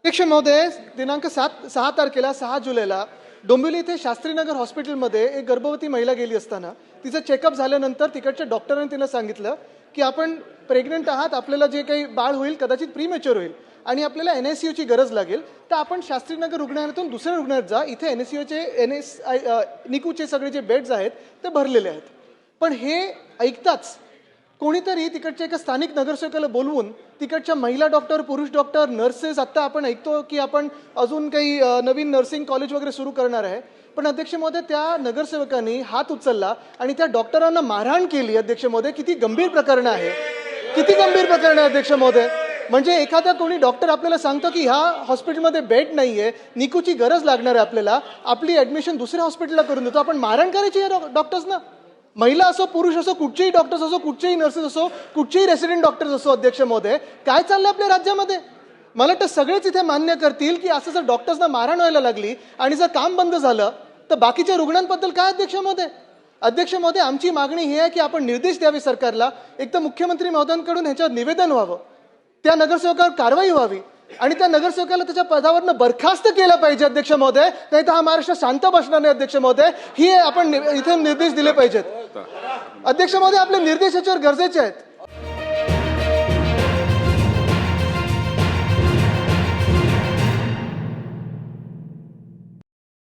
अध्यक्ष महोदय, दिनांक 6 तारखेला 6 जुलैला डोंबिवली इथे शास्त्रीनगर हॉस्पिटलमध्ये एक गर्भवती महिला गेली असताना तिचं चेकअप झाल्यानंतर तिकडच्या डॉक्टरांनी तिला सांगितलं की आपण प्रेग्नंट आहात, आपल्याला जे काही बाळ होईल कदाचित प्रीमॅच्युअर होईल आणि आपल्याला NICUची गरज लागेल, तर आपण शास्त्रीनगर रुग्णालयातून दुसऱ्या रुग्णालयात जा, इथे NICUचे सगळे जे बेड्स आहेत ते भरलेले आहेत. पण हे ऐकताच कोणीतरी तिकडच्या एका स्थानिक नगरसेवकाला बोलवून तिकडच्या महिला डॉक्टर, पुरुष डॉक्टर, नर्सेस, आता आपण ऐकतो की आपण अजून काही नवीन नर्सिंग कॉलेज वगैरे सुरू करणार आहे, पण अध्यक्ष महोदय त्या नगरसेवकांनी हात उचलला आणि त्या डॉक्टरांना मारहाण केली. अध्यक्ष महोदय, किती गंभीर प्रकरण आहे, किती गंभीर प्रकरण आहे अध्यक्ष महोदय. म्हणजे एखादा कोणी डॉक्टर आपल्याला सांगतो की ह्या हॉस्पिटलमध्ये बेड नाहीये, निकूची गरज लागणार आहे, आपल्याला आपली ऍडमिशन दुसऱ्या हॉस्पिटलला करून देतो, आपण मारहाण करायची या डॉक्टर्सना. महिला असो, पुरुष असो, कुठचेही डॉक्टर्स असो, कुठचेही नर्सेस असो, कुठचेही रेसिडेंट डॉक्टर्स असो. अध्यक्ष महोदय, काय चाललंय आपल्या राज्यामध्ये? मला वाटतं सगळेच इथे मान्य करतील की असं जर डॉक्टर्सना मारहाण व्हायला लागली आणि जर काम बंद झालं तर बाकीच्या रुग्णांबद्दल काय अध्यक्ष महोदय? अध्यक्ष महोदय, आमची मागणी ही आहे की आपण निर्देश द्यावे सरकारला, एक तर मुख्यमंत्री महोदयांकडून ह्याच्यावर निवेदन व्हावं, त्या नगरसेवकावर कारवाई व्हावी आणि त्या नगरसेवकाला त्याच्या पदावरनं बरखास्त केलं पाहिजे अध्यक्ष महोदय, नाही तर हा महाराष्ट्र शांत बसणार नाही अध्यक्ष महोदय. ही आपण इथे निर्देश दिले पाहिजेत अध्यक्ष महोदय. आपले निर्देश याच्यावर गरजेचे आहेत.